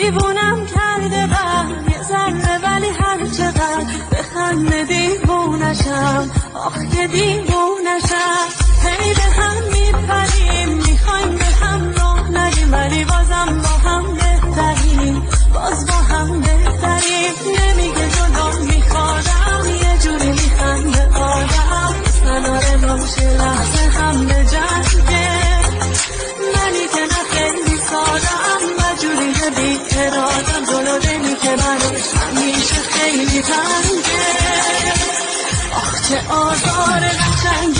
دیوونم کرده بر یه ذره ولی هر چقدر بخنده دیوونشم، آخ که دیوونشم. هی به هم میپریم میخوایم به هم راه ندیم، ولی بازم با هم بهتریم، باز با هم بهتریم. نمیگه جلو میخوادم یه جوری میخنده آدم، سناره باشه لحظه هم به جنگه. منی که نه خیلی سادم و جوری بی ارادم، جلو دلی که براش همیشه خیلی تنگه. آخ چه آزار قشنگه.